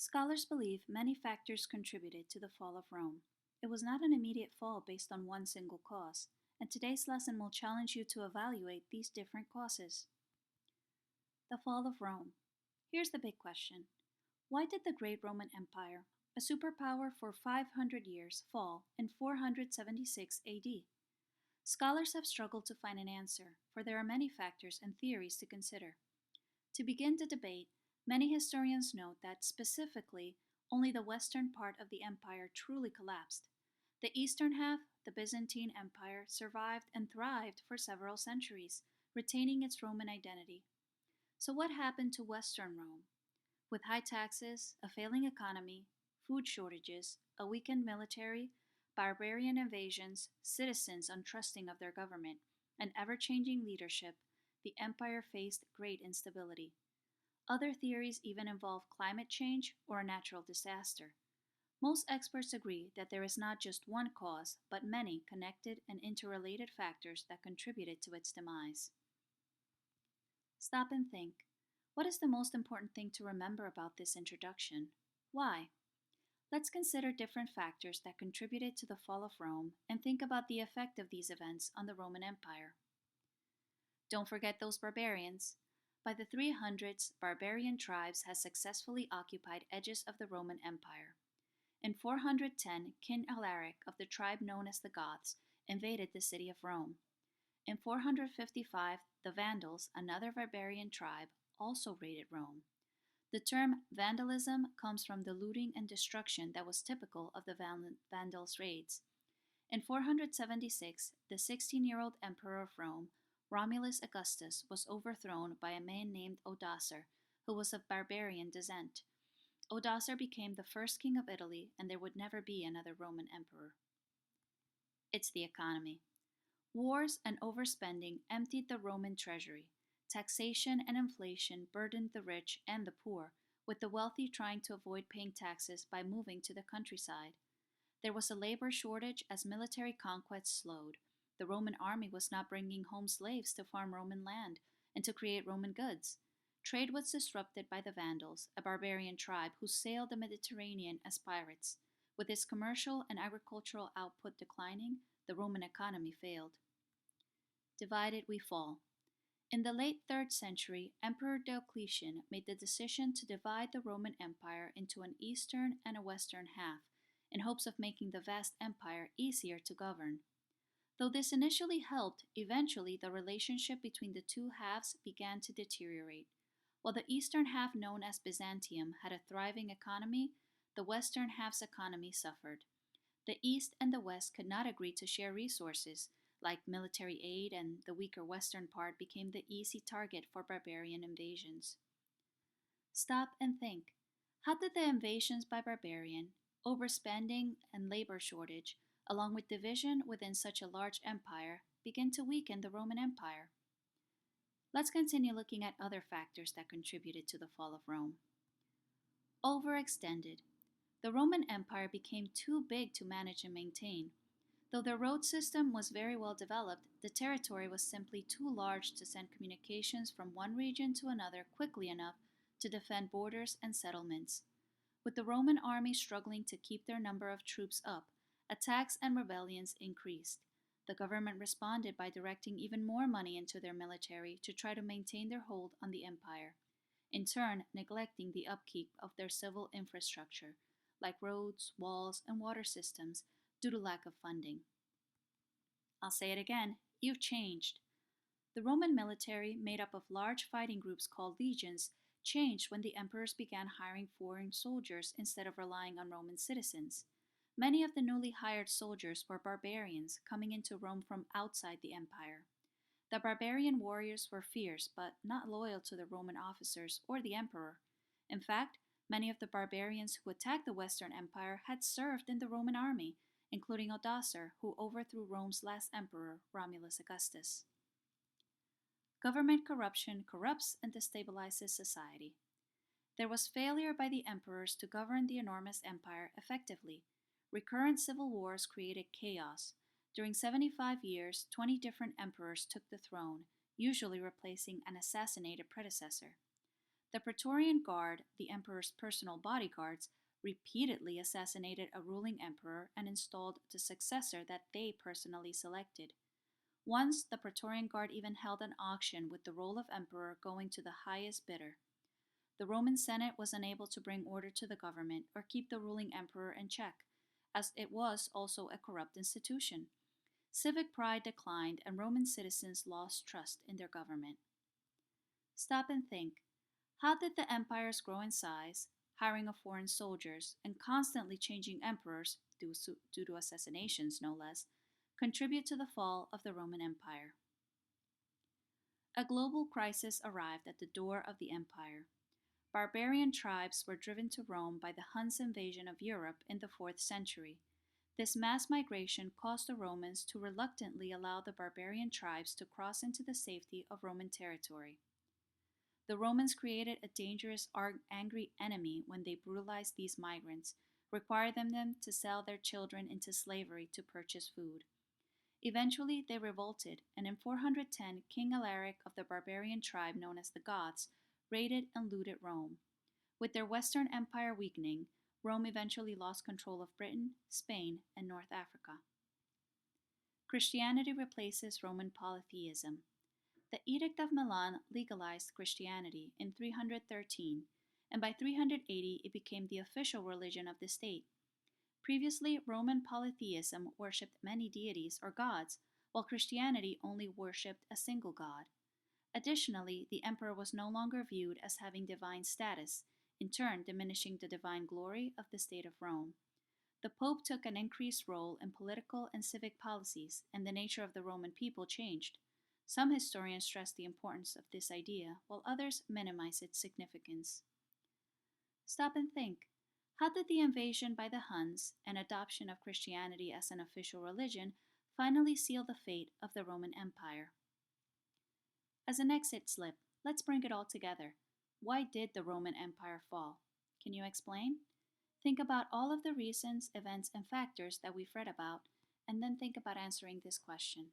Scholars believe many factors contributed to the fall of Rome. It was not an immediate fall based on one single cause, and today's lesson will challenge you to evaluate these different causes. The fall of Rome. Here's the big question. Why did the great Roman Empire, a superpower for 500 years, fall in 476 AD? Scholars have struggled to find an answer, for there are many factors and theories to consider. To begin the debate, many historians note that specifically, only the western part of the empire truly collapsed. The eastern half, the Byzantine Empire, survived and thrived for several centuries, retaining its Roman identity. So, what happened to Western Rome? With high taxes, a failing economy, food shortages, a weakened military, barbarian invasions, citizens untrusting of their government, and ever changing leadership, the empire faced great instability. Other theories even involve climate change or a natural disaster. Most experts agree that there is not just one cause, but many connected and interrelated factors that contributed to its demise. Stop and think. What is the most important thing to remember about this introduction? Why? Let's consider different factors that contributed to the fall of Rome and think about the effect of these events on the Roman Empire. Don't forget those barbarians. By the 300s, barbarian tribes had successfully occupied edges of the Roman Empire. In 410, King Alaric of the tribe known as the Goths invaded the city of Rome. In 455, the Vandals, another barbarian tribe, also raided Rome. The term vandalism comes from the looting and destruction that was typical of the Vandals' raids. In 476, the 16-year-old emperor of Rome, Romulus Augustus, was overthrown by a man named Odoacer, who was of barbarian descent. Odoacer became the first king of Italy, and there would never be another Roman emperor. It's the economy. Wars and overspending emptied the Roman treasury. Taxation and inflation burdened the rich and the poor, with the wealthy trying to avoid paying taxes by moving to the countryside. There was a labor shortage as military conquests slowed. The Roman army was not bringing home slaves to farm Roman land and to create Roman goods. Trade was disrupted by the Vandals, a barbarian tribe who sailed the Mediterranean as pirates. With its commercial and agricultural output declining, the Roman economy failed. Divided we fall. In the late 3rd century, Emperor Diocletian made the decision to divide the Roman Empire into an eastern and a western half, in hopes of making the vast empire easier to govern. Though this initially helped, eventually the relationship between the two halves began to deteriorate. While the eastern half, known as Byzantium, had a thriving economy, the western half's economy suffered. The east and the west could not agree to share resources, like military aid, and the weaker western part became the easy target for barbarian invasions. Stop and think. How did the invasions by barbarian, overspending, and labor shortage, along with division within such a large empire, begin to weaken the Roman Empire? Let's continue looking at other factors that contributed to the fall of Rome. Overextended. The Roman Empire became too big to manage and maintain. Though their road system was very well developed, the territory was simply too large to send communications from one region to another quickly enough to defend borders and settlements. With the Roman army struggling to keep their number of troops up, attacks and rebellions increased. The government responded by directing even more money into their military to try to maintain their hold on the empire, in turn neglecting the upkeep of their civil infrastructure, like roads, walls, and water systems, due to lack of funding. I'll say it again, you've changed. The Roman military, made up of large fighting groups called legions, changed when the emperors began hiring foreign soldiers instead of relying on Roman citizens. Many of the newly hired soldiers were barbarians coming into Rome from outside the empire. The barbarian warriors were fierce but not loyal to the Roman officers or the emperor. In fact, many of the barbarians who attacked the Western Empire had served in the Roman army, including Odoacer, who overthrew Rome's last emperor, Romulus Augustus. Government corruption corrupts and destabilizes society. There was failure by the emperors to govern the enormous empire effectively. Recurrent civil wars created chaos. During 75 years, 20 different emperors took the throne, usually replacing an assassinated predecessor. The Praetorian Guard, the emperor's personal bodyguards, repeatedly assassinated a ruling emperor and installed the successor that they personally selected. Once, the Praetorian Guard even held an auction with the role of emperor going to the highest bidder. The Roman Senate was unable to bring order to the government or keep the ruling emperor in check, as it was also a corrupt institution. Civic pride declined, and Roman citizens lost trust in their government. Stop and think. How did the empires grow in size, hiring of foreign soldiers, and constantly changing emperors, due to assassinations no less, contribute to the fall of the Roman Empire? A global crisis arrived at the door of the empire. Barbarian tribes were driven to Rome by the Huns' invasion of Europe in the 4th century. This mass migration caused the Romans to reluctantly allow the barbarian tribes to cross into the safety of Roman territory. The Romans created a dangerous, angry enemy when they brutalized these migrants, requiring them to sell their children into slavery to purchase food. Eventually, they revolted, and in 410, King Alaric of the barbarian tribe known as the Goths raided and looted Rome. With their Western Empire weakening, Rome eventually lost control of Britain, Spain, and North Africa. Christianity replaces Roman polytheism. The Edict of Milan legalized Christianity in 313, and by 380 it became the official religion of the state. Previously, Roman polytheism worshipped many deities or gods, while Christianity only worshipped a single god. Additionally, the emperor was no longer viewed as having divine status, in turn diminishing the divine glory of the state of Rome. The Pope took an increased role in political and civic policies, and the nature of the Roman people changed. Some historians stress the importance of this idea, while others minimize its significance. Stop and think. How did the invasion by the Huns and adoption of Christianity as an official religion finally seal the fate of the Roman Empire? As an exit slip, let's bring it all together. Why did the Roman Empire fall? Can you explain? Think about all of the reasons, events, and factors that we've read about, and then think about answering this question.